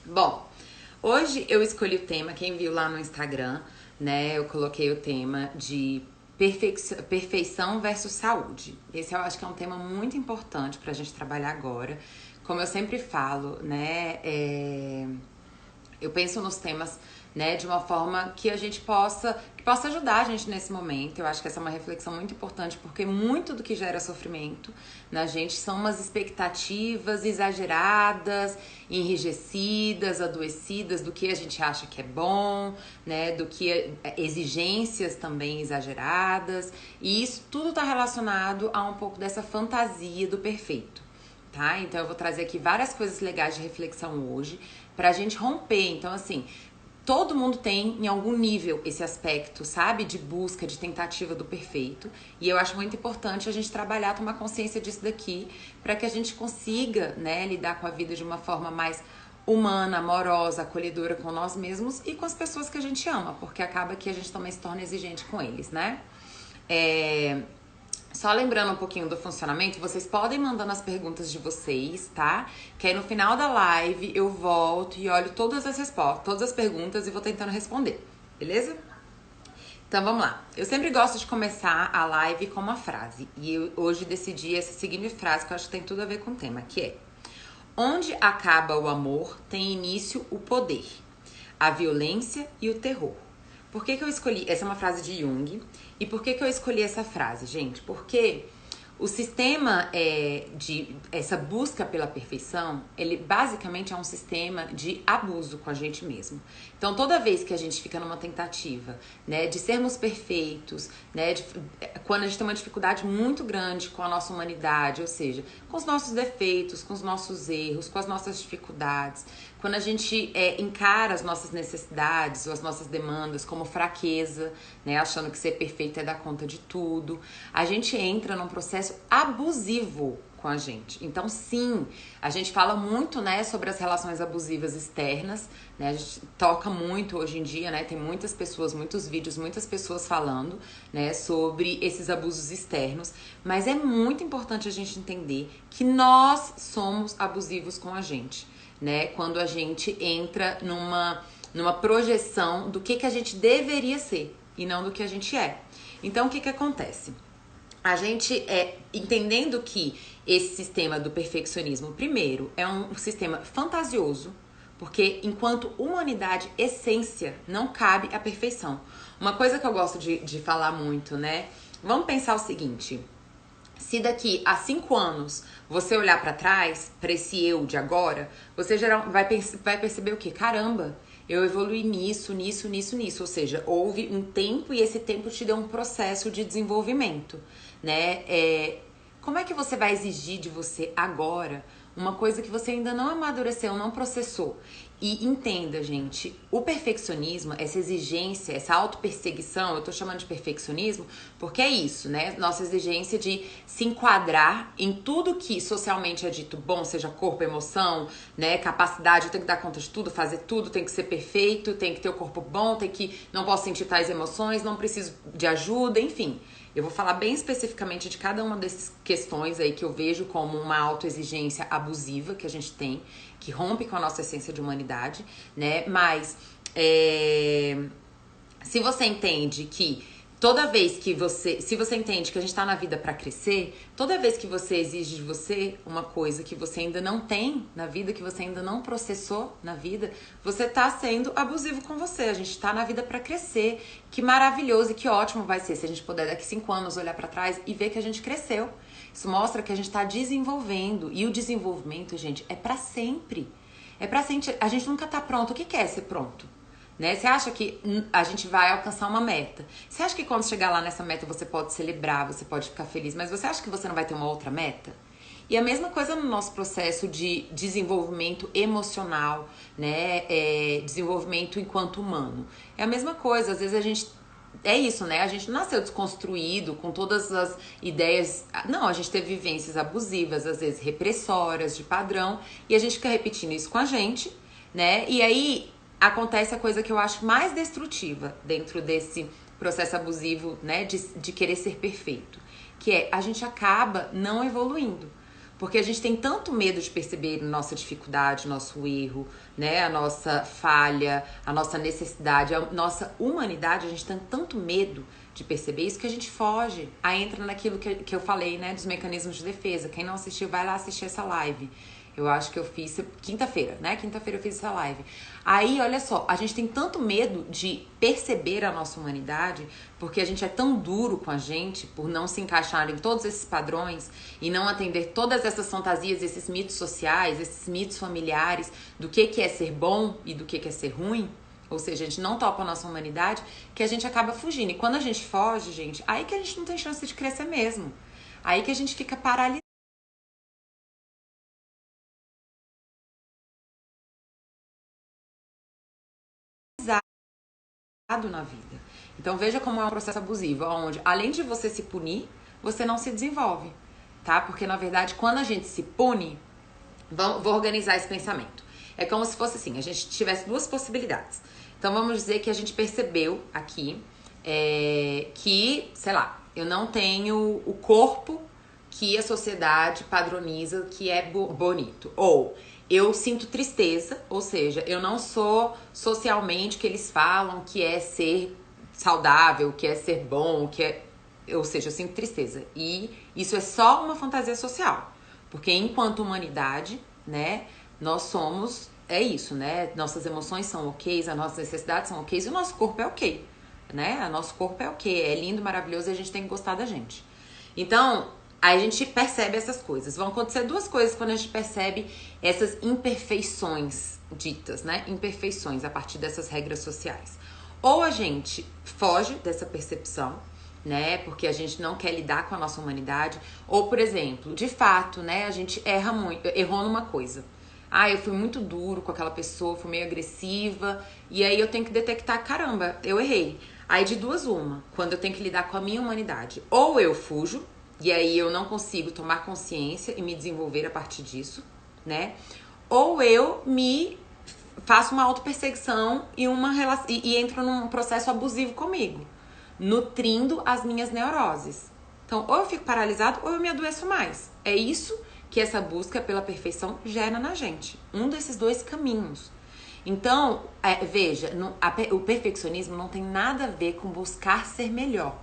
Bom, hoje eu escolhi o tema, quem viu lá no Instagram, né? Eu coloquei o tema de perfeição versus saúde. Esse eu acho que é um tema muito importante pra gente trabalhar agora. Como eu sempre falo, né? Eu penso nos temas, né, de uma forma que a gente possa ajudar a gente nesse momento. Eu acho que essa é uma reflexão muito importante, porque muito do que gera sofrimento na gente são umas expectativas exageradas, enrijecidas, adoecidas do que a gente acha que é bom, né, do que exigências também exageradas, e isso tudo está relacionado a um pouco dessa fantasia do perfeito. Tá? Então eu vou trazer aqui várias coisas legais de reflexão hoje pra gente romper. Então, assim, todo mundo tem em algum nível esse aspecto, sabe? De busca, de tentativa do perfeito. E eu acho muito importante a gente trabalhar, tomar consciência disso daqui, pra que a gente consiga, né, lidar com a vida de uma forma mais humana, amorosa, acolhedora com nós mesmos e com as pessoas que a gente ama, porque acaba que a gente também se torna exigente com eles, né? Só lembrando um pouquinho do funcionamento, vocês podem mandando as perguntas de vocês, tá? Que aí no final da live eu volto e olho todas as respostas, todas as perguntas e vou tentando responder, beleza? Então vamos lá. Eu sempre gosto de começar a live com uma frase. E eu hoje decidi essa seguinte frase que eu acho que tem tudo a ver com o tema, que é: onde acaba o amor, tem início o poder, a violência e o terror. Por que eu escolhi? Essa é uma frase de Jung. E por que eu escolhi essa frase, gente? Porque o sistema de essa busca pela perfeição, ele basicamente é um sistema de abuso com a gente mesmo. Então, toda vez que a gente fica numa tentativa, né, de sermos perfeitos, né, quando a gente tem uma dificuldade muito grande com a nossa humanidade, ou seja, com os nossos defeitos, com os nossos erros, com as nossas dificuldades, quando a gente encara as nossas necessidades ou as nossas demandas como fraqueza, né, achando que ser perfeito é dar conta de tudo, a gente entra num processo abusivo com a gente. Então, sim, a gente fala muito, né, sobre as relações abusivas externas, né, a gente toca muito hoje em dia, né, tem muitas pessoas, muitos vídeos, muitas pessoas falando, né, sobre esses abusos externos, mas é muito importante a gente entender que nós somos abusivos com a gente, né, quando a gente entra numa projeção do que a gente deveria ser e não do que a gente é. Então, o que acontece? A gente entendendo que esse sistema do perfeccionismo, primeiro, é um sistema fantasioso, porque enquanto humanidade, essência, não cabe a perfeição. Uma coisa que eu gosto de falar muito, né? Vamos pensar o seguinte: se daqui a 5 anos você olhar pra trás, pra esse eu de agora, você vai perceber o quê? Caramba, eu evoluí nisso. Ou seja, houve um tempo e esse tempo te deu um processo de desenvolvimento, né? Como é que você vai exigir de você agora uma coisa que você ainda não amadureceu, não processou? E entenda, gente, o perfeccionismo, essa exigência, essa autoperseguição, eu tô chamando de perfeccionismo porque é isso, né? Nossa exigência de se enquadrar em tudo que socialmente é dito bom, seja corpo, emoção, né? Capacidade, eu tenho que dar conta de tudo, fazer tudo, tem que ser perfeito, tem que ter o corpo bom, não posso sentir tais emoções, não preciso de ajuda, enfim. Eu vou falar bem especificamente de cada uma dessas questões aí que eu vejo como uma autoexigência abusiva que a gente tem, que rompe com a nossa essência de humanidade, né? Mas se você entende que toda vez que se você entende que a gente tá na vida pra crescer, toda vez que você exige de você uma coisa que você ainda não tem na vida, que você ainda não processou na vida, você tá sendo abusivo com você. A gente tá na vida pra crescer. Que maravilhoso e que ótimo vai ser se a gente puder daqui 5 anos olhar pra trás e ver que a gente cresceu. Isso mostra que a gente tá desenvolvendo. E o desenvolvimento, gente, é pra sempre. É pra sempre. A gente nunca tá pronto. O que é ser pronto? Né? Você acha que a gente vai alcançar uma meta? Você acha que quando chegar lá nessa meta você pode celebrar, você pode ficar feliz, mas você acha que você não vai ter uma outra meta? E a mesma coisa no nosso processo de desenvolvimento emocional, né? Desenvolvimento enquanto humano. É a mesma coisa, às vezes a gente... É isso, né? A gente não nasceu desconstruído, com todas as ideias... Não, a gente teve vivências abusivas, às vezes repressoras, de padrão, e a gente fica repetindo isso com a gente, né? E aí acontece a coisa que eu acho mais destrutiva dentro desse processo abusivo, né, de querer ser perfeito, que é a gente acaba não evoluindo. Porque a gente tem tanto medo de perceber a nossa dificuldade, nosso erro, né? A nossa falha, a nossa necessidade, a nossa humanidade. A gente tem tanto medo de perceber isso que a gente foge. Aí entra naquilo que eu falei, né? Dos mecanismos de defesa. Quem não assistiu, vai lá assistir essa live. Eu acho que eu fiz quinta-feira, né? Quinta-feira eu fiz essa live. Aí, olha só, a gente tem tanto medo de perceber a nossa humanidade, porque a gente é tão duro com a gente, por não se encaixar em todos esses padrões e não atender todas essas fantasias, esses mitos sociais, esses mitos familiares, do que é ser bom e do que é ser ruim. Ou seja, a gente não topa a nossa humanidade, que a gente acaba fugindo. E quando a gente foge, gente, aí que a gente não tem chance de crescer mesmo. Aí que a gente fica paralisado na vida. Então veja como é um processo abusivo, onde além de você se punir, você não se desenvolve, tá? Porque na verdade, quando a gente se pune, vou organizar esse pensamento. É como se fosse assim, a gente tivesse duas possibilidades. Então vamos dizer que a gente percebeu aqui que, sei lá, eu não tenho o corpo que a sociedade padroniza que é bonito. Ou eu sinto tristeza, ou seja, eu não sou socialmente que eles falam que é ser saudável, que é ser bom, que é... Ou seja, eu sinto tristeza. E isso é só uma fantasia social. Porque enquanto humanidade, né, nós somos... É isso, né? Nossas emoções são ok, as nossas necessidades são ok, e o nosso corpo é ok, né? O nosso corpo é ok, é lindo, maravilhoso e a gente tem que gostar da gente. Então, aí a gente percebe essas coisas. Vão acontecer duas coisas quando a gente percebe essas imperfeições ditas, né? Imperfeições a partir dessas regras sociais. Ou a gente foge dessa percepção, né? Porque a gente não quer lidar com a nossa humanidade. Ou, por exemplo, de fato, né? A gente errou numa coisa. Ah, eu fui muito duro com aquela pessoa, fui meio agressiva. E aí eu tenho que detectar, caramba, eu errei. Aí de duas uma, quando eu tenho que lidar com a minha humanidade. Ou eu fujo, e aí eu não consigo tomar consciência e me desenvolver a partir disso, né? Ou eu me faço uma autoperseguição e entro num processo abusivo comigo, nutrindo as minhas neuroses. Então, ou eu fico paralisado ou eu me adoeço mais. É isso que essa busca pela perfeição gera na gente. Um desses dois caminhos. Então, veja, o perfeccionismo não tem nada a ver com buscar ser melhor.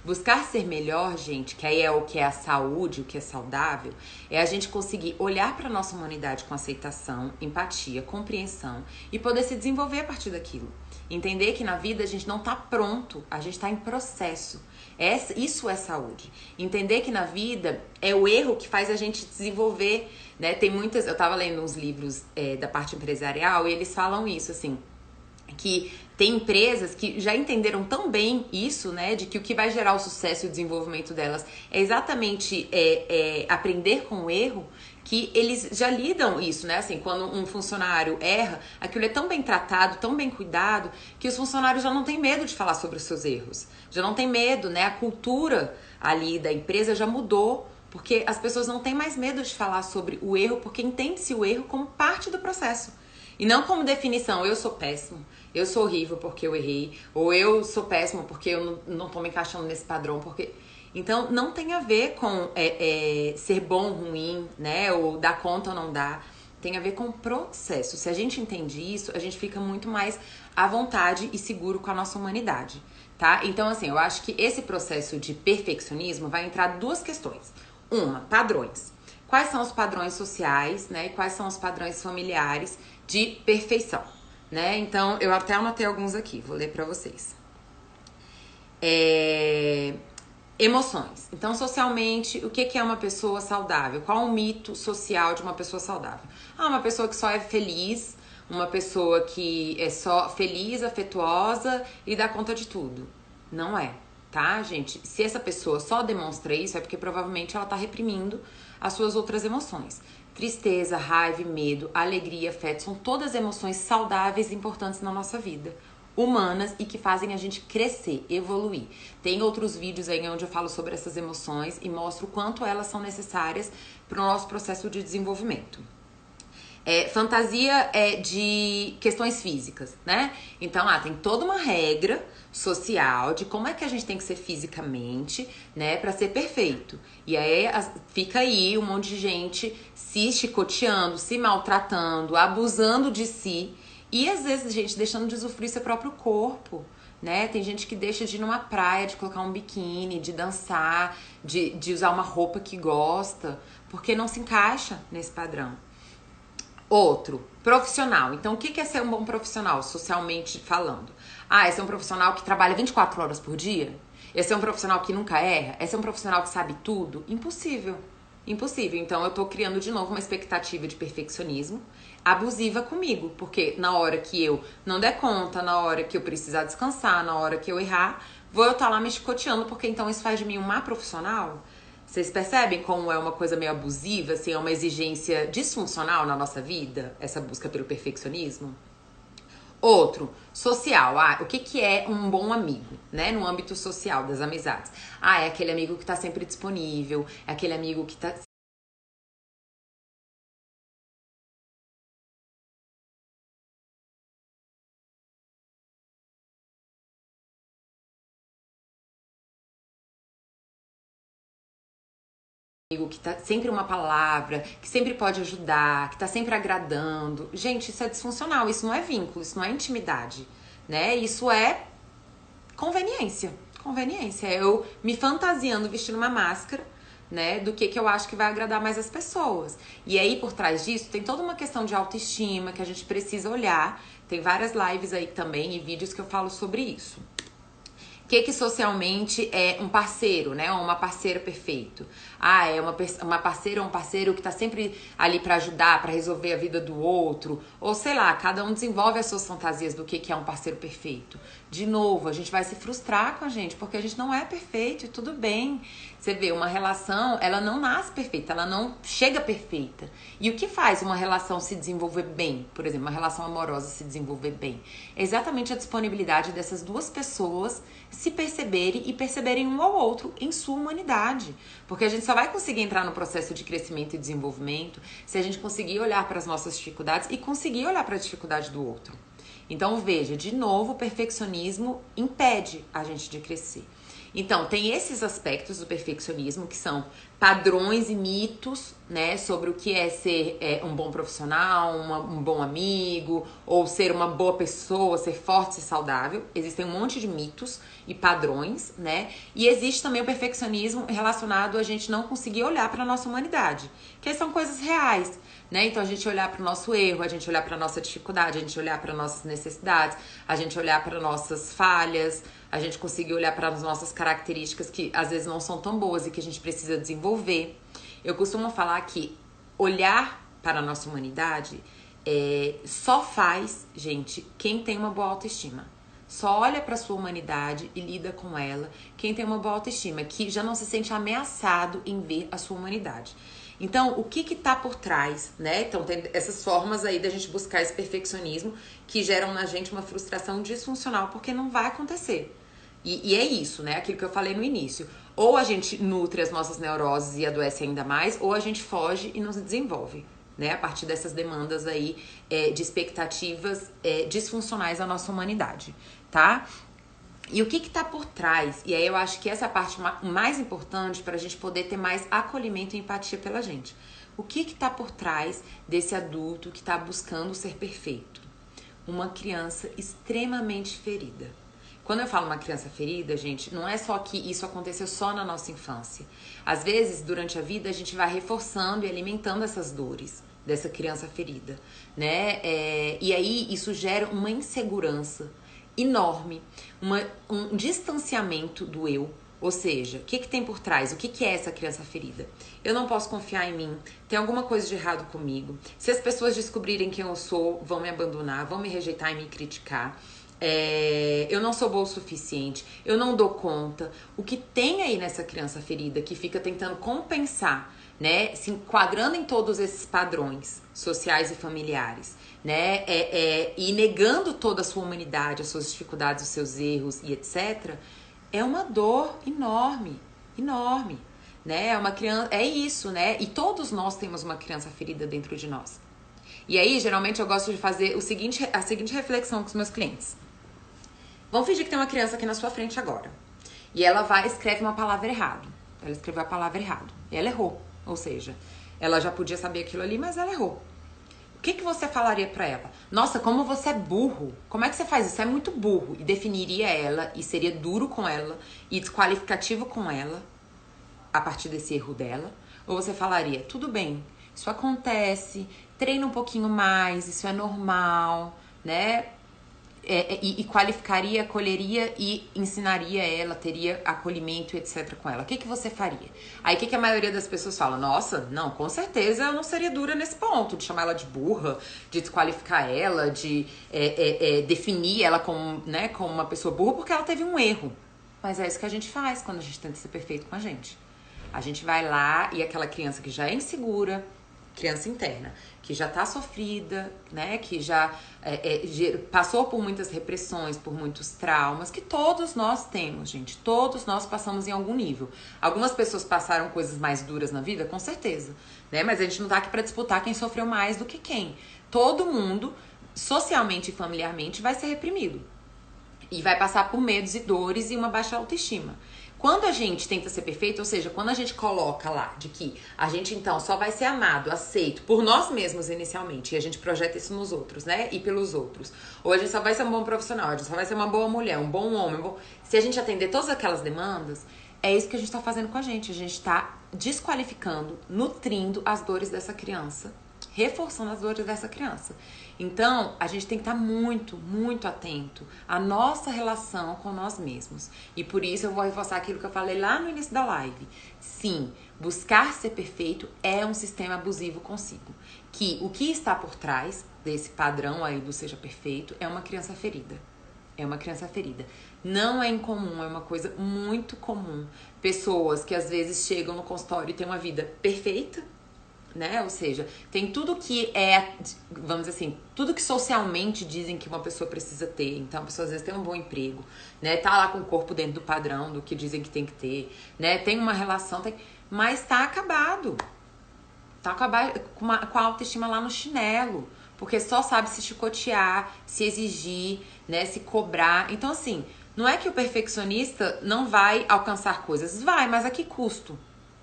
Buscar ser melhor, gente, que aí é o que é a saúde, o que é saudável, é a gente conseguir olhar para nossa humanidade com aceitação, empatia, compreensão e poder se desenvolver a partir daquilo. Entender que na vida a gente não tá pronto, a gente tá em processo. Isso é saúde. Entender que na vida é o erro que faz a gente desenvolver, né? Tem muitas... Eu tava lendo uns livros da parte empresarial e eles falam isso, assim, que tem empresas que já entenderam tão bem isso, né, de que o que vai gerar o sucesso e o desenvolvimento delas é exatamente aprender com o erro, que eles já lidam isso, né, assim, quando um funcionário erra, aquilo é tão bem tratado, tão bem cuidado, que os funcionários já não têm medo de falar sobre os seus erros, já não tem medo, né, a cultura ali da empresa já mudou, porque as pessoas não têm mais medo de falar sobre o erro, porque entende-se o erro como parte do processo. E não como definição, eu sou péssimo, eu sou horrível porque eu errei, ou eu sou péssimo porque eu não tô me encaixando nesse padrão, porque... Então, não tem a ver com ser bom ou ruim, né, ou dar conta ou não dar, tem a ver com o processo. Se a gente entende isso, a gente fica muito mais à vontade e seguro com a nossa humanidade, tá? Então, assim, eu acho que esse processo de perfeccionismo vai entrar duas questões. Uma, padrões. Quais são os padrões sociais, né, e quais são os padrões familiares de perfeição, né? Então, eu até anotei alguns aqui, vou ler pra vocês. Emoções. Então, socialmente, o que é uma pessoa saudável? Qual é o mito social de uma pessoa saudável? Ah, uma pessoa que só é feliz, uma pessoa que é só feliz, afetuosa e dá conta de tudo. Não é, tá, gente? Se essa pessoa só demonstra isso, é porque provavelmente ela tá reprimindo as suas outras emoções. Tristeza, raiva, medo, alegria, afeto, são todas emoções saudáveis e importantes na nossa vida, humanas e que fazem a gente crescer, evoluir. Tem outros vídeos aí onde eu falo sobre essas emoções e mostro o quanto elas são necessárias para o nosso processo de desenvolvimento. Fantasia de questões físicas, né? Então, tem toda uma regra social de como é que a gente tem que ser fisicamente, né, pra ser perfeito. E aí fica aí um monte de gente se chicoteando, se maltratando, abusando de si e às vezes, gente, deixando de usufruir seu próprio corpo, né? Tem gente que deixa de ir numa praia, de colocar um biquíni, de dançar, de usar uma roupa que gosta, porque não se encaixa nesse padrão. Outro, profissional. Então, o que é ser um bom profissional, socialmente falando? É ser um profissional que trabalha 24 horas por dia? É ser um profissional que nunca erra? É ser um profissional que sabe tudo? Impossível. Impossível. Então, eu tô criando de novo uma expectativa de perfeccionismo abusiva comigo. Porque na hora que eu não der conta, na hora que eu precisar descansar, na hora que eu errar, vou eu estar lá me chicoteando, porque então isso faz de mim um má profissional? Vocês percebem como é uma coisa meio abusiva, assim, é uma exigência disfuncional na nossa vida, essa busca pelo perfeccionismo? Outro, social. O que é um bom amigo, né? No âmbito social, das amizades. É aquele amigo que tá sempre disponível, é aquele amigo que tá amigo que tá sempre uma palavra, que sempre pode ajudar, que tá sempre agradando. Gente, isso é disfuncional, isso não é vínculo, isso não é intimidade, né? Isso é conveniência. Conveniência. É eu me fantasiando vestindo uma máscara, né? Do que eu acho que vai agradar mais as pessoas. E aí, por trás disso, tem toda uma questão de autoestima que a gente precisa olhar. Tem várias lives aí também e vídeos que eu falo sobre isso. O que socialmente é um parceiro, né? Ou uma parceira perfeito. É uma parceira ou um parceiro que tá sempre ali pra ajudar, pra resolver a vida do outro. Ou sei lá, cada um desenvolve as suas fantasias do que é um parceiro perfeito. De novo, a gente vai se frustrar com a gente, porque a gente não é perfeito e tudo bem. Você vê, uma relação, ela não nasce perfeita, ela não chega perfeita. E o que faz uma relação se desenvolver bem? Por exemplo, uma relação amorosa se desenvolver bem? É exatamente a disponibilidade dessas duas pessoas se perceberem e perceberem um ao outro em sua humanidade. Porque a gente só vai conseguir entrar no processo de crescimento e desenvolvimento se a gente conseguir olhar para as nossas dificuldades e conseguir olhar para a dificuldade do outro. Então, veja, de novo, o perfeccionismo impede a gente de crescer. Então, tem esses aspectos do perfeccionismo que são padrões e mitos, né, sobre o que é ser um bom profissional, um bom amigo, ou ser uma boa pessoa, ser forte, ser saudável. Existem um monte de mitos e padrões, né? E existe também o perfeccionismo relacionado a gente não conseguir olhar para a nossa humanidade, que são coisas reais, né? Então, a gente olhar para o nosso erro, a gente olhar para a nossa dificuldade, a gente olhar para nossas necessidades, a gente olhar para nossas falhas, a gente conseguir olhar para as nossas características que às vezes não são tão boas e que a gente precisa desenvolver. Eu costumo falar que olhar para a nossa humanidade só faz, gente, quem tem uma boa autoestima. Só olha para sua humanidade e lida com ela quem tem uma boa autoestima, que já não se sente ameaçado em ver a sua humanidade. Então, o que tá por trás, né? Então, tem essas formas aí da gente buscar esse perfeccionismo que geram na gente uma frustração disfuncional, porque não vai acontecer. E é isso, né? Aquilo que eu falei no início. Ou a gente nutre as nossas neuroses e adoece ainda mais, ou a gente foge e não se desenvolve, né? A partir dessas demandas aí de expectativas disfuncionais da nossa humanidade, tá? E o que tá por trás? E aí eu acho que essa é a parte mais importante para a gente poder ter mais acolhimento e empatia pela gente. O que tá por trás desse adulto que tá buscando ser perfeito? Uma criança extremamente ferida. Quando eu falo uma criança ferida, gente, não é só que isso aconteceu só na nossa infância. Às vezes, durante a vida, a gente vai reforçando e alimentando essas dores dessa criança ferida, né? E aí isso gera uma insegurança enorme, um distanciamento do eu. Ou seja, o que tem por trás? O que é essa criança ferida? Eu não posso confiar em mim, tem alguma coisa de errado comigo. Se as pessoas descobrirem quem eu sou, vão me abandonar, vão me rejeitar e me criticar. Eu não sou boa o suficiente, eu não dou conta. O que tem aí nessa criança ferida que fica tentando compensar, né, se enquadrando em todos esses padrões sociais e familiares, né, e negando toda a sua humanidade, as suas dificuldades, os seus erros e etc., é uma dor enorme, enorme, né? É uma criança, é isso, né? E todos nós temos uma criança ferida dentro de nós. E aí, geralmente, eu gosto de fazer a seguinte reflexão com os meus clientes. Vamos fingir que tem uma criança aqui na sua frente agora. E ela escreve uma palavra errada. Ela escreveu a palavra errada. E ela errou. Ou seja, ela já podia saber aquilo ali, mas ela errou. O que você falaria pra ela? Nossa, como você é burro. Como é que você faz isso? Você é muito burro. E definiria ela, e seria duro com ela, e desqualificativo com ela, a partir desse erro dela. Ou você falaria, tudo bem, isso acontece, treina um pouquinho mais, isso é normal, né? E qualificaria, acolheria e ensinaria ela, teria acolhimento, etc. com ela. O que você faria? Aí o que a maioria das pessoas fala? Nossa, não, com certeza eu não seria dura nesse ponto, de chamar ela de burra, de desqualificar ela, de definir ela como, né, como uma pessoa burra porque ela teve um erro. Mas é isso que a gente faz quando a gente tenta ser perfeito com a gente. A gente vai lá e aquela criança que já é insegura, criança interna, que já tá sofrida, né, que já passou por muitas repressões, por muitos traumas, que todos nós temos, gente, todos nós passamos em algum nível. Algumas pessoas passaram coisas mais duras na vida, com certeza, né, mas a gente não tá aqui pra disputar quem sofreu mais do que quem. Todo mundo, socialmente e familiarmente, vai ser reprimido. E vai passar por medos e dores e uma baixa autoestima. Quando a gente tenta ser perfeito, ou seja, quando a gente coloca lá de que a gente então só vai ser amado, aceito por nós mesmos inicialmente, e a gente projeta isso nos outros, né? E pelos outros. Ou a gente só vai ser um bom profissional, a gente só vai ser uma boa mulher, um bom homem. Se a gente atender todas aquelas demandas, é isso que a gente tá fazendo com a gente. A gente tá desqualificando, nutrindo as dores dessa criança, reforçando as dores dessa criança. Então, a gente tem que estar muito, muito atento à nossa relação com nós mesmos. E por isso eu vou reforçar aquilo que eu falei lá no início da live. Sim, buscar ser perfeito é um sistema abusivo consigo. Que o que está por trás desse padrão aí do seja perfeito é uma criança ferida. É uma criança ferida. Não é incomum, é uma coisa muito comum. Pessoas que às vezes chegam no consultório e têm uma vida perfeita, né? Ou seja, tem tudo que vamos dizer assim, tudo que socialmente dizem que uma pessoa precisa ter. Então, a pessoa às vezes tem um bom emprego, né? Tá lá com o corpo dentro do padrão do que dizem que tem que ter, né? Tem uma relação, mas tá acabado. Tá acabado com a autoestima lá no chinelo. Porque só sabe se chicotear, se exigir, né? Se cobrar. Então, assim, não é que o perfeccionista não vai alcançar coisas. Vai, mas a que custo?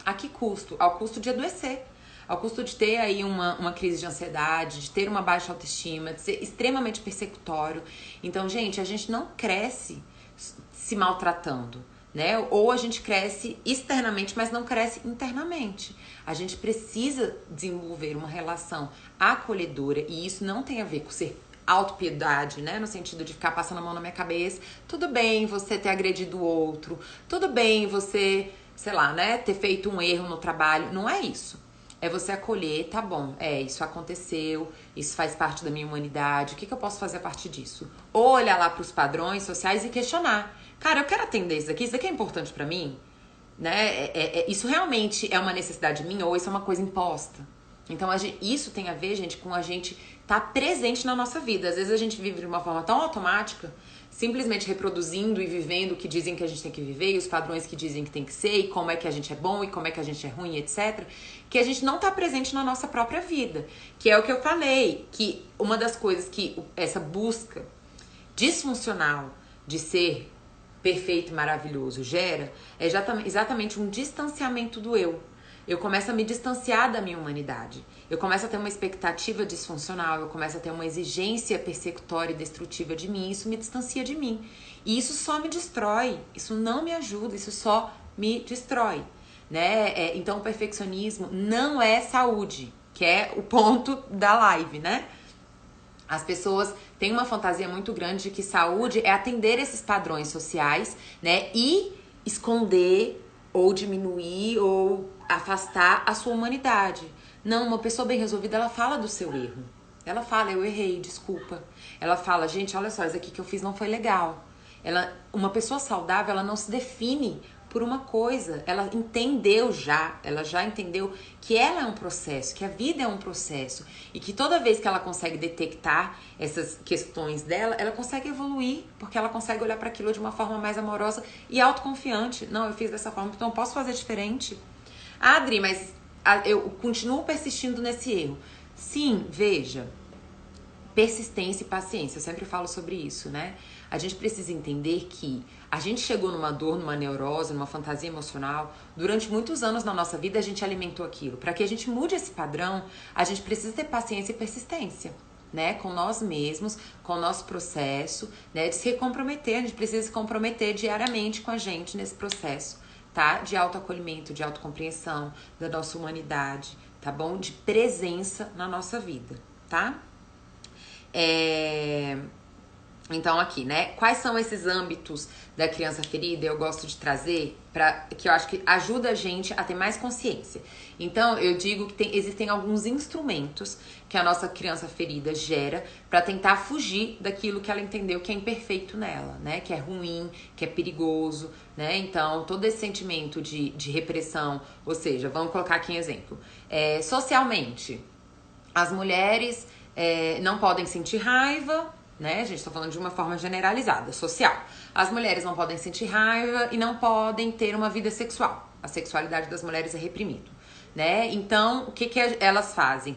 A que custo? Ao custo de adoecer. Ao custo de ter aí uma crise de ansiedade, de ter uma baixa autoestima, de ser extremamente persecutório. Então, gente, a gente não cresce se maltratando, né? Ou a gente cresce externamente, mas não cresce internamente. A gente precisa desenvolver uma relação acolhedora e isso não tem a ver com ser autopiedade, né? No sentido de ficar passando a mão na minha cabeça. Tudo bem você ter agredido o outro, tudo bem você, sei lá, né? Ter feito um erro no trabalho. Não é isso. É você acolher, tá bom, isso aconteceu, isso faz parte da minha humanidade, o que eu posso fazer a partir disso? Ou olhar lá pros padrões sociais e questionar. Cara, eu quero atender isso daqui é importante pra mim? Né? Isso realmente é uma necessidade minha ou isso é uma coisa imposta? Então, isso tem a ver, gente, com a gente estar presente na nossa vida. Às vezes a gente vive de uma forma tão automática, simplesmente reproduzindo e vivendo o que dizem que a gente tem que viver, e os padrões que dizem que tem que ser, e como é que a gente é bom, e como é que a gente é ruim, etc. Que a gente não tá presente na nossa própria vida. Que é o que eu falei, que uma das coisas que essa busca disfuncional de ser perfeito e maravilhoso gera é exatamente um distanciamento do eu. Eu começo a me distanciar da minha humanidade. Eu começo a ter uma expectativa disfuncional, eu começo a ter uma exigência persecutória e destrutiva de mim, isso me distancia de mim. E isso só me destrói, isso não me ajuda, isso só me destrói, né? Então o perfeccionismo não é saúde, que é o ponto da live, né? As pessoas têm uma fantasia muito grande de que saúde é atender esses padrões sociais, né? E esconder ou diminuir ou afastar a sua humanidade. Não, uma pessoa bem resolvida, ela fala do seu erro. Ela fala, eu errei, desculpa. Ela fala, gente, olha só, isso aqui que eu fiz não foi legal. Uma pessoa saudável, ela não se define por uma coisa. Ela já entendeu que ela é um processo, que a vida é um processo. E que toda vez que ela consegue detectar essas questões dela, ela consegue evoluir, porque ela consegue olhar para aquilo de uma forma mais amorosa e autoconfiante. Não, eu fiz dessa forma, então eu posso fazer diferente. Ah, Adri, mas eu continuo persistindo nesse erro. Sim, veja, persistência e paciência, eu sempre falo sobre isso, né? A gente precisa entender que a gente chegou numa dor, numa neurose, numa fantasia emocional, durante muitos anos na nossa vida a gente alimentou aquilo. Para que a gente mude esse padrão, a gente precisa ter paciência e persistência, né? Com nós mesmos, com o nosso processo, né? De se comprometer, a gente precisa se comprometer diariamente com a gente nesse processo, tá? De autoacolhimento, de autocompreensão, da nossa humanidade, tá bom? De presença na nossa vida, tá? Então aqui, né? Quais são esses âmbitos da criança ferida? Eu gosto de trazer que eu acho que ajuda a gente a ter mais consciência. Então eu digo que existem alguns instrumentos que a nossa criança ferida gera para tentar fugir daquilo que ela entendeu que é imperfeito nela, né? Que é ruim, que é perigoso, né? Então todo esse sentimento de repressão, ou seja, vamos colocar aqui um exemplo. Socialmente, as mulheres não podem sentir raiva, né? A gente tá falando de uma forma generalizada, social. As mulheres não podem sentir raiva e não podem ter uma vida sexual. A sexualidade das mulheres é reprimida, né? Então, o que elas fazem?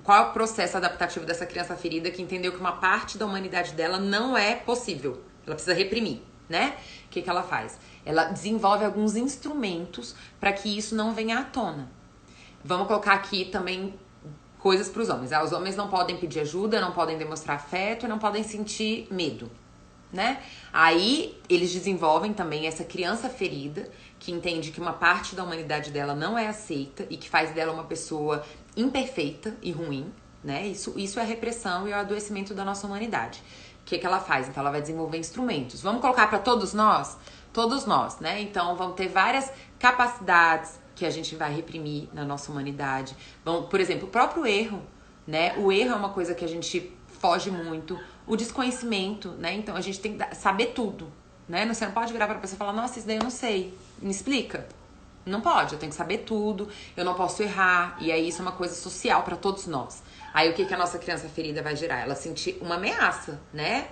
Qual é o processo adaptativo dessa criança ferida que entendeu que uma parte da humanidade dela não é possível? Ela precisa reprimir, né? O que ela faz? Ela desenvolve alguns instrumentos para que isso não venha à tona. Vamos colocar aqui também coisas para os homens. Os homens não podem pedir ajuda, não podem demonstrar afeto, não podem sentir medo, né? Aí eles desenvolvem também essa criança ferida que entende que uma parte da humanidade dela não é aceita e que faz dela uma pessoa imperfeita e ruim, né? Isso é a repressão e o adoecimento da nossa humanidade. O que ela faz? Então ela vai desenvolver instrumentos. Vamos colocar para todos nós? Todos nós, né? Então vão ter várias capacidades que a gente vai reprimir na nossa humanidade. Por exemplo, o próprio erro, né? O erro é uma coisa que a gente foge muito. O desconhecimento, né? Então a gente tem que saber tudo, né? Você não pode virar pra pessoa e falar, nossa, isso daí eu não sei. Me explica. Não pode, eu tenho que saber tudo, eu não posso errar. E aí isso é uma coisa social pra todos nós. Aí o que a nossa criança ferida vai gerar? Ela sentir uma ameaça, né?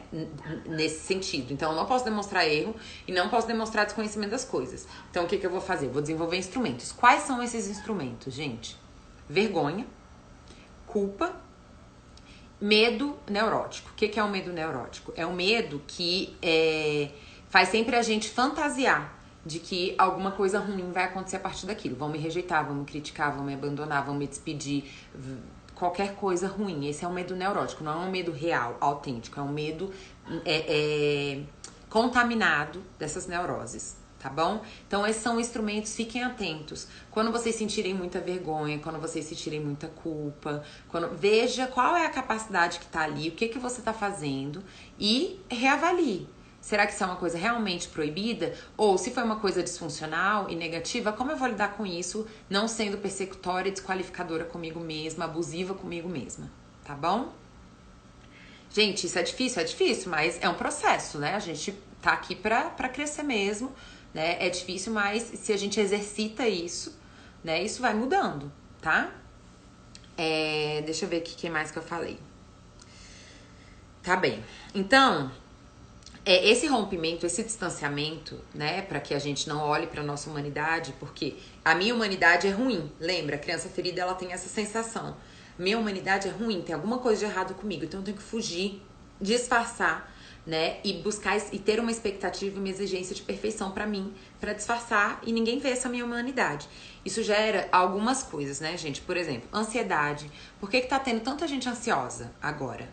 Nesse sentido. Então eu não posso demonstrar erro e não posso demonstrar desconhecimento das coisas. Então o que eu vou fazer? Eu vou desenvolver instrumentos. Quais são esses instrumentos, gente? Vergonha, culpa, medo neurótico. O que é o medo neurótico? É um medo que faz sempre a gente fantasiar de que alguma coisa ruim vai acontecer a partir daquilo. Vão me rejeitar, vão me criticar, vão me abandonar, vão me despedir, qualquer coisa ruim. Esse é um medo neurótico, não é um medo real, autêntico. É um medo contaminado dessas neuroses, tá bom? Então esses são instrumentos, fiquem atentos. Quando vocês sentirem muita vergonha, quando vocês sentirem muita culpa, veja qual é a capacidade que tá ali, o que você tá fazendo e reavalie. Será que isso é uma coisa realmente proibida? Ou se foi uma coisa disfuncional e negativa, como eu vou lidar com isso, não sendo persecutória, desqualificadora comigo mesma, abusiva comigo mesma, tá bom? Gente, isso é difícil, mas é um processo, né? A gente tá aqui pra crescer mesmo, né? É difícil, mas se a gente exercita isso, né? Isso vai mudando, tá? Deixa eu ver aqui o que mais que eu falei. Tá bem. Então, esse rompimento, esse distanciamento, né, para que a gente não olhe para nossa humanidade, porque a minha humanidade é ruim. Lembra, a criança ferida, ela tem essa sensação. Minha humanidade é ruim, tem alguma coisa de errado comigo, então eu tenho que fugir, disfarçar, né, e buscar e ter uma expectativa, uma exigência de perfeição para mim, para disfarçar e ninguém vê essa minha humanidade. Isso gera algumas coisas, né, gente? Por exemplo, ansiedade. Por que tá tendo tanta gente ansiosa agora?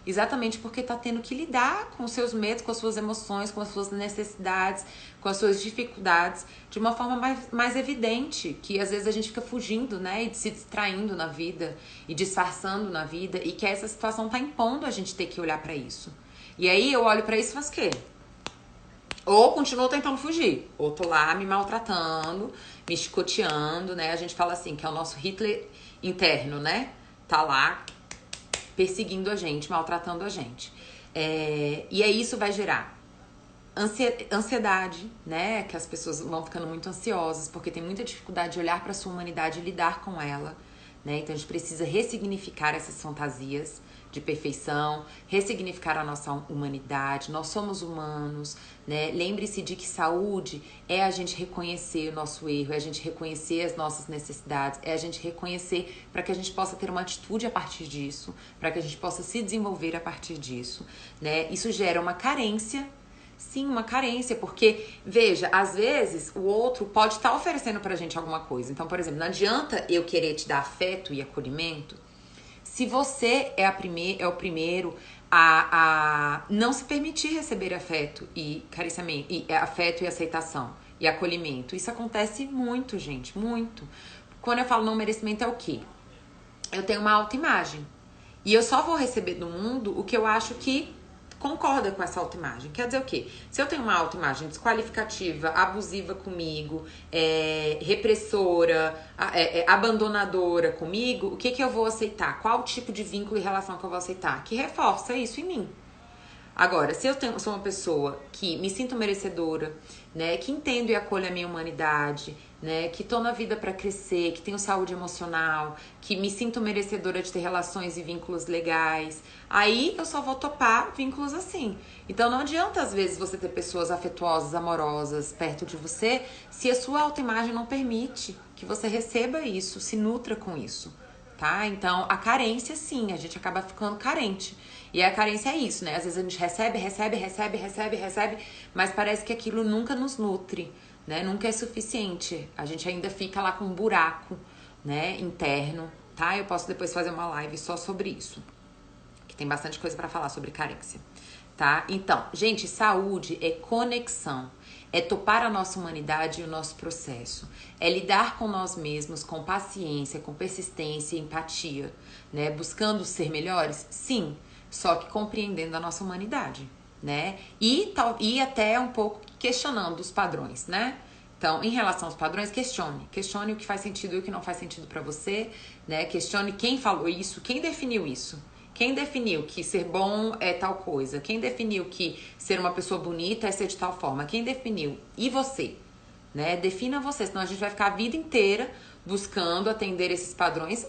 Exatamente porque tá tendo que lidar com os seus medos, com as suas emoções, com as suas necessidades, com as suas dificuldades de uma forma mais evidente, que às vezes a gente fica fugindo, né, e se distraindo na vida e disfarçando na vida, e que essa situação tá impondo a gente ter que olhar pra isso. E aí eu olho pra isso e faço o quê? Ou continuo tentando fugir, ou tô lá me maltratando, me chicoteando, né? A gente fala assim, que é o nosso Hitler interno, né? Tá lá perseguindo a gente, maltratando a gente. E aí isso vai gerar ansiedade, né? Que as pessoas vão ficando muito ansiosas porque tem muita dificuldade de olhar para sua humanidade e lidar com ela, né? Então a gente precisa ressignificar essas fantasias, de perfeição, ressignificar a nossa humanidade. Nós somos humanos, né? Lembre-se de que saúde é a gente reconhecer o nosso erro, é a gente reconhecer as nossas necessidades, é a gente reconhecer para que a gente possa ter uma atitude a partir disso, para que a gente possa se desenvolver a partir disso, né? Isso gera uma carência. Sim, uma carência, porque, veja, às vezes o outro pode estar oferecendo pra gente alguma coisa. Então, por exemplo, não adianta eu querer te dar afeto e acolhimento se você é o primeiro a não se permitir receber afeto e carinhamento, e afeto e aceitação e acolhimento. Isso acontece muito, gente, muito. Quando eu falo não merecimento é o quê? Eu tenho uma autoimagem e eu só vou receber do mundo o que eu acho que concorda com essa autoimagem. Quer dizer o quê? Se eu tenho uma autoimagem desqualificativa, abusiva comigo, repressora, abandonadora comigo, o que eu vou aceitar? Qual tipo de vínculo e relação que eu vou aceitar? Que reforça isso em mim. Agora, se eu sou uma pessoa que me sinto merecedora, né, que entendo e acolho a minha humanidade, né, que tô na vida para crescer, que tenho saúde emocional, que me sinto merecedora de ter relações e vínculos legais, aí eu só vou topar vínculos assim. Então não adianta às vezes você ter pessoas afetuosas, amorosas perto de você, se a sua autoimagem não permite que você receba isso, se nutra com isso, tá? Então a carência sim, a gente acaba ficando carente. E a carência é isso, né? Às vezes a gente recebe, mas parece que aquilo nunca nos nutre, né? Nunca é suficiente. A gente ainda fica lá com um buraco, né, interno, tá? Eu posso depois fazer uma live só sobre isso, que tem bastante coisa pra falar sobre carência, tá? Então, gente, saúde é conexão. É topar a nossa humanidade e o nosso processo. É lidar com nós mesmos com paciência, com persistência e empatia, né? Buscando ser melhores? Sim. Só que compreendendo a nossa humanidade, né? E até um pouco questionando os padrões, né? Então, em relação aos padrões, questione o que faz sentido e o que não faz sentido pra você, né? Questione quem falou isso, quem definiu isso. Quem definiu que ser bom é tal coisa? Quem definiu que ser uma pessoa bonita é ser de tal forma? Quem definiu? E você, né? Defina você, senão a gente vai ficar a vida inteira buscando atender esses padrões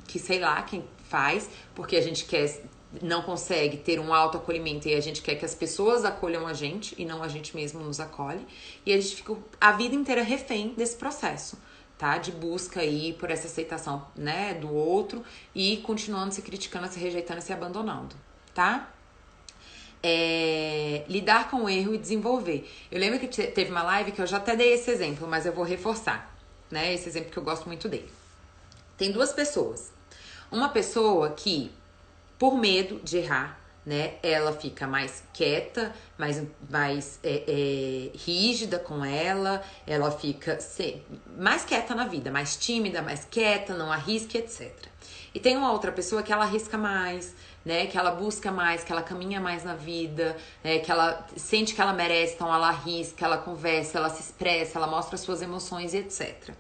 que sei lá quem faz, porque a gente não consegue ter um autoacolhimento e a gente quer que as pessoas acolham a gente e não a gente mesmo nos acolhe. E a gente fica a vida inteira refém desse processo, tá? De busca aí por essa aceitação, né, do outro e continuando se criticando, se rejeitando e se abandonando, tá? Lidar com o erro e desenvolver. Eu lembro que teve uma live que eu já até dei esse exemplo, mas eu vou reforçar, né? Esse exemplo que eu gosto muito dele. Tem duas pessoas. Uma pessoa que por medo de errar, né? Ela fica mais quieta, mais rígida com ela fica mais quieta na vida, mais tímida, mais quieta, não arrisca, etc. E tem uma outra pessoa que ela arrisca mais, né? Que ela busca mais, que ela caminha mais na vida, né? Que ela sente que ela merece, então ela arrisca, ela conversa, ela se expressa, ela mostra suas emoções, etc.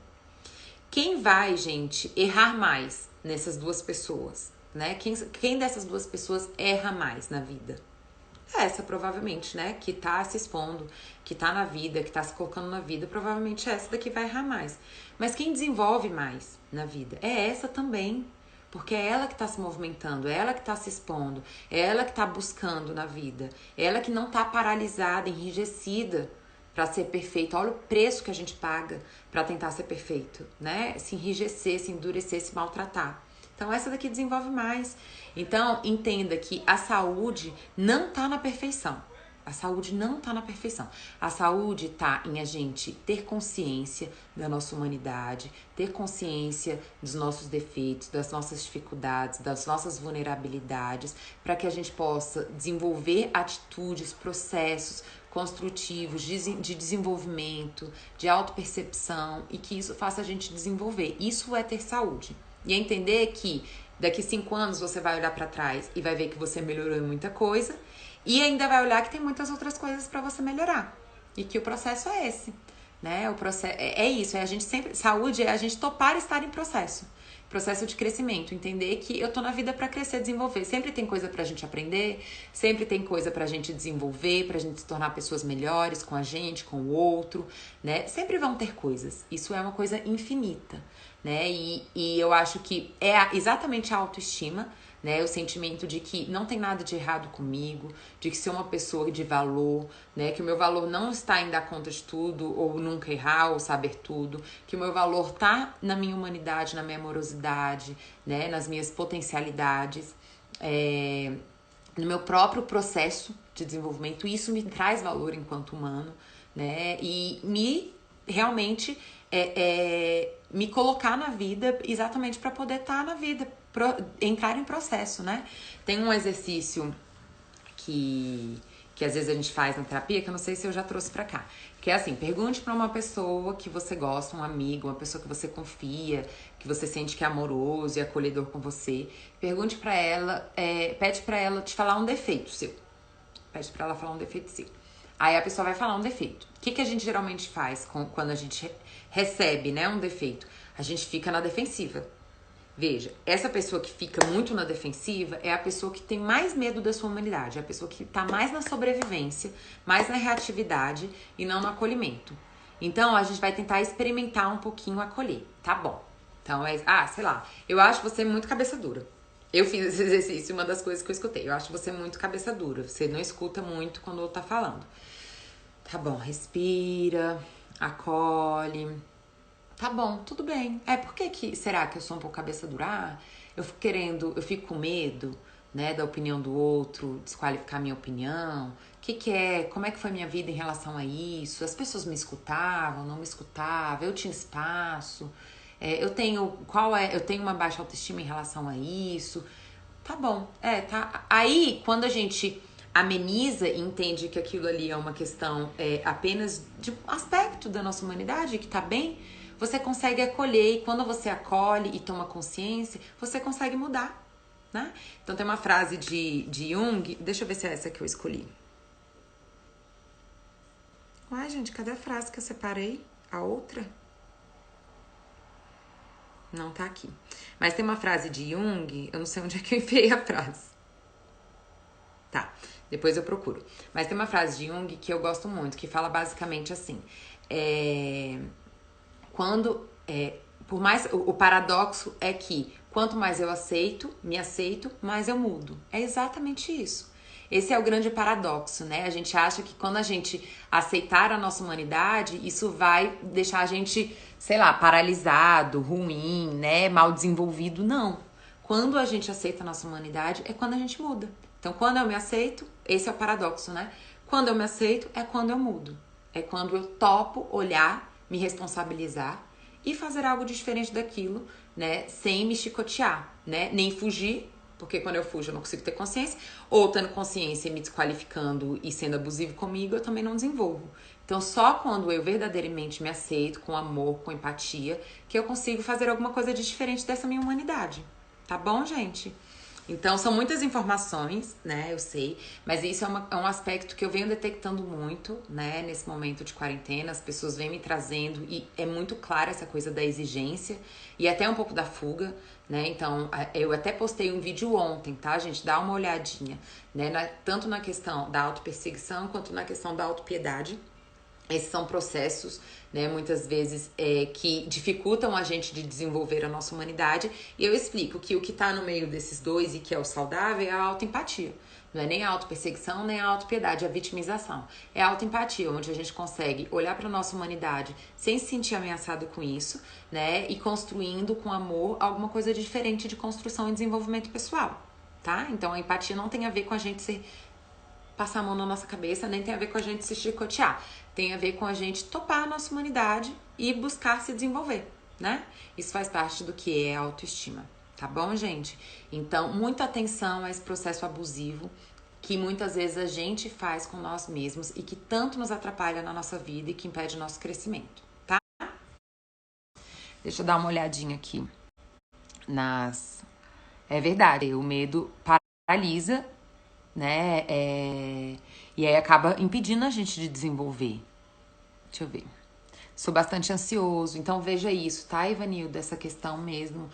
Quem vai, gente, errar mais nessas duas pessoas? Né? Quem dessas duas pessoas erra mais na vida? Essa, provavelmente, né? Que tá se expondo, que tá na vida, que tá se colocando na vida, provavelmente essa daqui vai errar mais. Mas quem desenvolve mais na vida é essa também. Porque é ela que tá se movimentando, é ela que tá se expondo, é ela que tá buscando na vida, é ela que não tá paralisada, enrijecida para ser perfeito. Olha o preço que a gente paga para tentar ser perfeito, né? Se enrijecer, se endurecer, se maltratar. Então, essa daqui desenvolve mais. Então, entenda que a saúde não tá na perfeição. A saúde não tá na perfeição. A saúde tá em a gente ter consciência da nossa humanidade, ter consciência dos nossos defeitos, das nossas dificuldades, das nossas vulnerabilidades, para que a gente possa desenvolver atitudes, processos construtivos de desenvolvimento, de autopercepção e que isso faça a gente desenvolver. Isso é ter saúde. E é entender que daqui 5 anos você vai olhar pra trás e vai ver que você melhorou em muita coisa e ainda vai olhar que tem muitas outras coisas pra você melhorar. E que o processo é esse, né? O processo é isso, é a gente sempre... Saúde é a gente topar estar em processo. Processo de crescimento, entender que eu tô na vida pra crescer, desenvolver. Sempre tem coisa pra gente aprender, sempre tem coisa pra gente desenvolver, pra gente se tornar pessoas melhores com a gente, com o outro, né? Sempre vão ter coisas. Isso é uma coisa infinita, né? E eu acho que é exatamente a autoestima, né? O sentimento de que não tem nada de errado comigo, de que sou uma pessoa de valor, né? Que o meu valor não está em dar conta de tudo, ou nunca errar, ou saber tudo. Que o meu valor tá na minha humanidade, na minha amorosidade, né? Nas minhas potencialidades, no meu próprio processo de desenvolvimento. Isso me traz valor enquanto humano, né? E me realmente me colocar na vida exatamente para poder estar na vida, entrar em processo, né? Tem um exercício que às vezes a gente faz na terapia, que eu não sei se eu já trouxe pra cá. Que é assim, pergunte pra uma pessoa que você gosta, um amigo, uma pessoa que você confia, que você sente que é amoroso e acolhedor com você. Pergunte pra ela, pede pra ela te falar um defeito seu. Pede pra ela falar um defeito seu. Aí a pessoa vai falar um defeito. O que a gente geralmente faz quando a gente recebe, né, um defeito? A gente fica na defensiva. Veja, essa pessoa que fica muito na defensiva é a pessoa que tem mais medo da sua humanidade, é a pessoa que tá mais na sobrevivência, mais na reatividade e não no acolhimento. Então, a gente vai tentar experimentar um pouquinho acolher, tá bom? Então, sei lá, eu acho você muito cabeça dura. Eu fiz esse exercício, uma das coisas que eu escutei. Eu acho você muito cabeça dura, você não escuta muito quando o outro tá falando. Tá bom, respira, acolhe. Tá bom, tudo bem. Por que será que eu sou um pouco cabeça dura? Eu fico com medo, né, da opinião do outro, desqualificar a minha opinião. Como é que foi minha vida em relação a isso? As pessoas me escutavam, não me escutavam, eu tinha espaço. Eu tenho uma baixa autoestima em relação a isso. Tá bom, tá. Aí, quando a gente ameniza e entende que aquilo ali é uma questão apenas de um aspecto da nossa humanidade, que tá bem, você consegue acolher, e quando você acolhe e toma consciência, você consegue mudar, né? Então tem uma frase de Jung, deixa eu ver se é essa que eu escolhi. Uai, gente, cadê a frase que eu separei? A outra? Não tá aqui. Mas tem uma frase de Jung, eu não sei onde é que eu enfiei a frase. Tá, depois eu procuro. Mas tem uma frase de Jung que eu gosto muito, que fala basicamente assim: por mais o paradoxo é que quanto mais eu me aceito, mais eu mudo. É exatamente isso. Esse é o grande paradoxo, né? A gente acha que quando a gente aceitar a nossa humanidade, isso vai deixar a gente, sei lá, paralisado, ruim, né? Mal desenvolvido. Não. Quando a gente aceita a nossa humanidade, é quando a gente muda. Então, quando eu me aceito, esse é o paradoxo, né? Quando eu me aceito, é quando eu mudo. É quando eu topo olhar, me responsabilizar e fazer algo diferente daquilo, né? Sem me chicotear, né? Nem fugir, porque quando eu fujo eu não consigo ter consciência, ou tendo consciência e me desqualificando e sendo abusivo comigo, eu também não desenvolvo. Então, só quando eu verdadeiramente me aceito, com amor, com empatia, que eu consigo fazer alguma coisa de diferente dessa minha humanidade. Tá bom, gente? Então, são muitas informações, né, eu sei, mas isso é um aspecto que eu venho detectando muito, né, nesse momento de quarentena, as pessoas vêm me trazendo e é muito clara essa coisa da exigência e até um pouco da fuga, né, então eu até postei um vídeo ontem, tá, gente, dá uma olhadinha, né, tanto na questão da autoperseguição quanto na questão da autopiedade. Esses são processos, né, muitas vezes que dificultam a gente de desenvolver a nossa humanidade. E eu explico que o que está no meio desses dois e que é o saudável é a autoempatia. Não é nem a autoperseguição, nem a autopiedade, a vitimização. É a autoempatia, onde a gente consegue olhar para a nossa humanidade sem se sentir ameaçado com isso, né, e construindo com amor alguma coisa diferente de construção e desenvolvimento pessoal, tá? Então a empatia não tem a ver com a gente passar a mão na nossa cabeça, nem tem a ver com a gente se chicotear. Tem a ver com a gente topar a nossa humanidade e buscar se desenvolver, né? Isso faz parte do que é a autoestima, tá bom, gente? Então, muita atenção a esse processo abusivo que muitas vezes a gente faz com nós mesmos e que tanto nos atrapalha na nossa vida e que impede o nosso crescimento, tá? Deixa eu dar uma olhadinha aqui É verdade, o medo paralisa, né? E aí acaba impedindo a gente de desenvolver. Deixa eu ver. Sou bastante ansioso, então veja isso, tá, Ivanilda? Essa questão mesmo.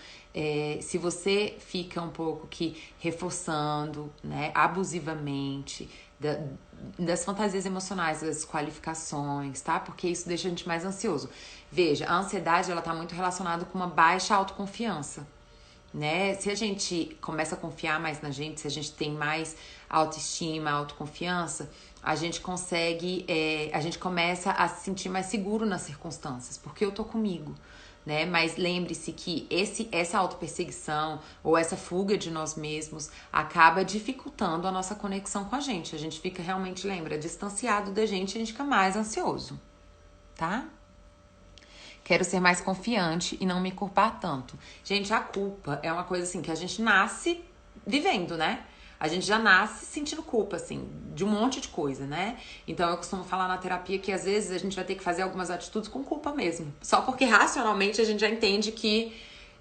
Se você fica um pouco que reforçando, né, abusivamente das fantasias emocionais, das qualificações, tá? Porque isso deixa a gente mais ansioso. Veja, a ansiedade, ela tá muito relacionada com uma baixa autoconfiança, né? Se a gente começa a confiar mais na gente, se a gente tem mais autoestima, autoconfiança, a gente consegue, a gente começa a se sentir mais seguro nas circunstâncias, porque eu tô comigo, né? Mas lembre-se que essa autoperseguição ou essa fuga de nós mesmos acaba dificultando a nossa conexão com a gente. A gente fica realmente, lembra, distanciado da gente e a gente fica mais ansioso, tá? Quero ser mais confiante e não me culpar tanto. Gente, a culpa é uma coisa assim que a gente nasce vivendo, né? A gente já nasce sentindo culpa, assim, de um monte de coisa, né? Então eu costumo falar na terapia que às vezes a gente vai ter que fazer algumas atitudes com culpa mesmo. Só porque racionalmente a gente já entende que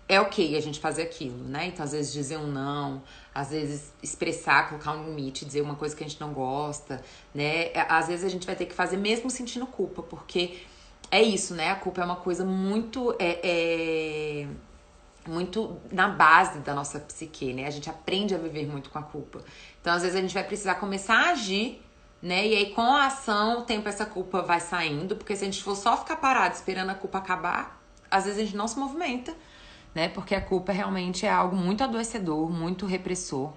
é ok a gente fazer aquilo, né? Então às vezes dizer um não, às vezes expressar, colocar um limite, dizer uma coisa que a gente não gosta, né? Às vezes a gente vai ter que fazer mesmo sentindo culpa, porque é isso, né? A culpa é uma coisa muito muito na base da nossa psique, né? A gente aprende a viver muito com a culpa. Então, às vezes, a gente vai precisar começar a agir, né? E aí, com a ação, o tempo essa culpa vai saindo, porque se a gente for só ficar parado esperando a culpa acabar, às vezes a gente não se movimenta, né? Porque a culpa realmente é algo muito adoecedor, muito repressor.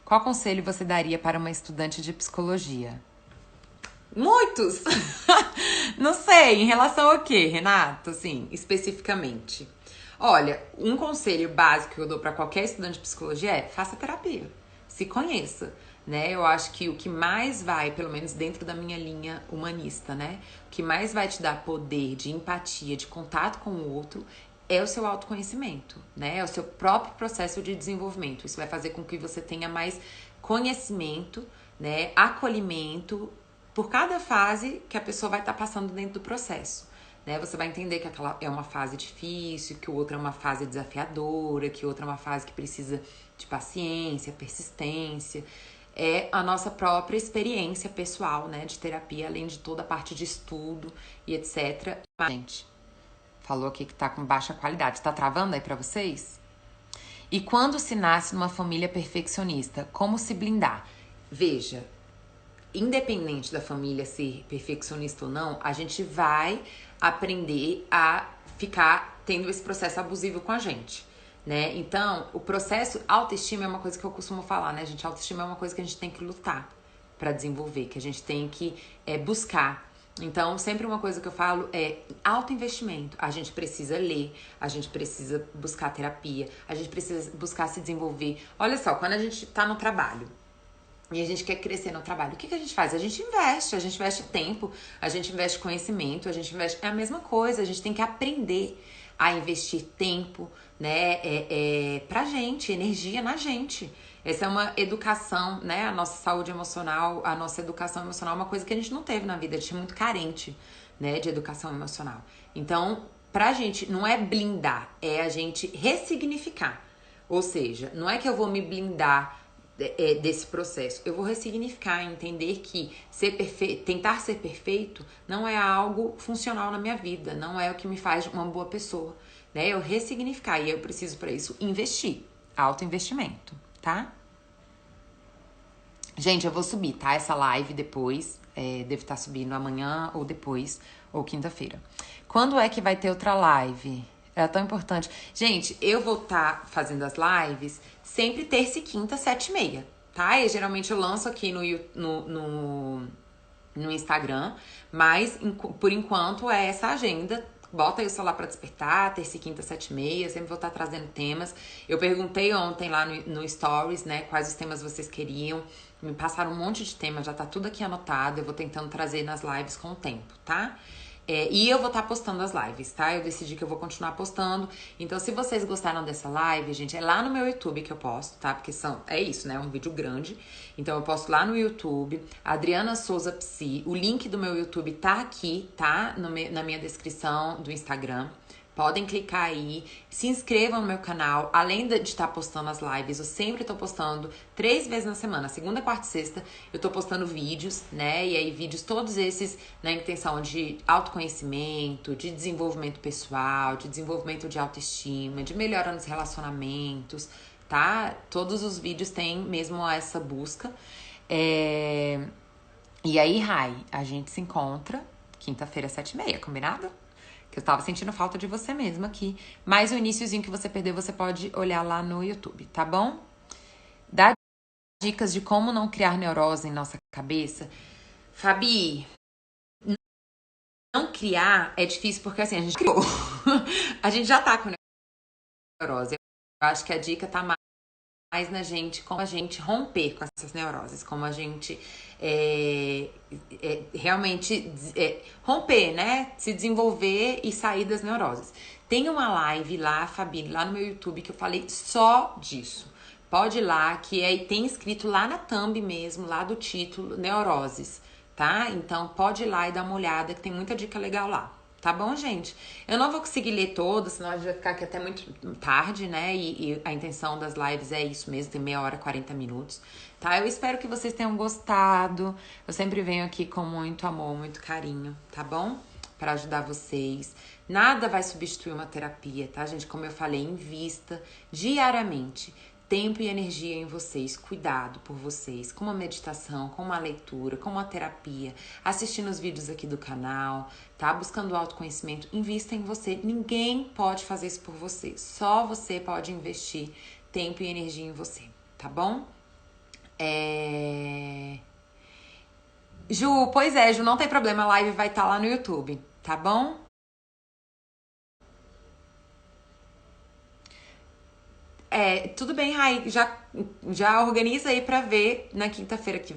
Qual conselho você daria para uma estudante de psicologia? Muitos! Não sei, em relação ao quê, Renato? Assim, especificamente. Olha, um conselho básico que eu dou para qualquer estudante de psicologia é: faça terapia, se conheça, né? Eu acho que o que mais vai, pelo menos dentro da minha linha humanista, né? O que mais vai te dar poder de empatia, de contato com o outro é o seu autoconhecimento, né? É o seu próprio processo de desenvolvimento. Isso vai fazer com que você tenha mais conhecimento, né? Acolhimento por cada fase que a pessoa vai estar passando dentro do processo. Né? Você vai entender que aquela é uma fase difícil, que o outro é uma fase desafiadora, que outra é uma fase que precisa de paciência, persistência. É a nossa própria experiência pessoal, né, de terapia, além de toda a parte de estudo e etc. Gente, falou aqui que tá com baixa qualidade. Tá travando aí pra vocês? E quando se nasce numa família perfeccionista, como se blindar? Veja, independente da família ser perfeccionista ou não, a gente vai aprender a ficar tendo esse processo abusivo com a gente, né? Então, o processo autoestima é uma coisa que eu costumo falar, né, gente? Autoestima é uma coisa que a gente tem que lutar para desenvolver, que a gente tem que buscar. Então, sempre uma coisa que eu falo é autoinvestimento. A gente precisa ler, a gente precisa buscar terapia, a gente precisa buscar se desenvolver. Olha só, quando a gente tá no trabalho e a gente quer crescer no trabalho, o que a gente faz? A gente investe tempo, a gente investe conhecimento, a gente investe... É a mesma coisa, a gente tem que aprender a investir tempo, né, pra gente, energia na gente. Essa é uma educação, né, a nossa saúde emocional, a nossa educação emocional é uma coisa que a gente não teve na vida, a gente é muito carente, né, de educação emocional. Então, pra gente, não é blindar, é a gente ressignificar. Ou seja, não é que eu vou me blindar desse processo. Eu vou ressignificar, entender que tentar ser perfeito não é algo funcional na minha vida, não é o que me faz uma boa pessoa, né? Eu ressignificar e eu preciso para isso investir, autoinvestimento, tá? Gente, eu vou subir, tá? Essa live depois, devo estar subindo amanhã ou depois, ou quinta-feira. Quando é que vai ter outra live? É tão importante. Gente, eu vou estar fazendo as lives sempre terça e quinta, 7h30, tá? E geralmente eu lanço aqui no Instagram, mas por enquanto é essa agenda. Bota aí o celular pra despertar, terça e quinta, 7h30, sempre vou estar trazendo temas. Eu perguntei ontem lá no Stories, né, quais os temas vocês queriam. Me passaram um monte de temas, já tá tudo aqui anotado. Eu vou tentando trazer nas lives com o tempo, tá? E eu vou estar postando as lives, tá? Eu decidi que eu vou continuar postando. Então, se vocês gostaram dessa live, gente, é lá no meu YouTube que eu posto, tá? Porque é isso, né? É um vídeo grande. Então, eu posto lá no YouTube, Adriana Souza Psi. O link do meu YouTube tá aqui, tá? Na minha descrição do Instagram. Podem clicar aí, se inscrevam no meu canal. Além de estar postando as lives, eu sempre tô postando 3 vezes na semana, segunda, quarta e sexta, eu tô postando vídeos, né? E aí vídeos todos esses na intenção de autoconhecimento, de desenvolvimento pessoal, de desenvolvimento de autoestima, de melhora nos relacionamentos, tá? Todos os vídeos têm mesmo essa busca. E aí, Rai, a gente se encontra quinta-feira, 7h30, combinado? Que que eu tava sentindo falta de você mesmo aqui. Mas o iniciozinho que você perdeu, você pode olhar lá no YouTube, tá bom? Dá dicas de como não criar neurose em nossa cabeça. Fabi, não criar é difícil porque assim, a gente criou. A gente já tá com neurose. Eu acho que a dica tá mais na gente, como a gente romper com essas neuroses, como a gente realmente romper, né? Se desenvolver e sair das neuroses. Tem uma live lá, Fabi, lá no meu YouTube que eu falei só disso. Pode ir lá, que aí tem escrito lá na thumb mesmo, lá do título, neuroses, tá? Então pode ir lá e dar uma olhada que tem muita dica legal lá. Tá bom, gente? Eu não vou conseguir ler todas, senão a gente vai ficar aqui até muito tarde, né? E a intenção das lives é isso mesmo, tem meia hora, 40 minutos, tá? Eu espero que vocês tenham gostado. Eu sempre venho aqui com muito amor, muito carinho, tá bom? Pra ajudar vocês. Nada vai substituir uma terapia, tá, gente? Como eu falei, invista diariamente tempo e energia em vocês, cuidado por vocês, com uma meditação, com uma leitura, com uma terapia, assistindo os vídeos aqui do canal, tá? Buscando autoconhecimento, invista em você. Ninguém pode fazer isso por você. Só você pode investir tempo e energia em você, tá bom? Ju, pois é, Ju, não tem problema, a live vai estar lá no YouTube, tá bom? Tudo bem, Rai, já organiza aí pra ver na quinta-feira que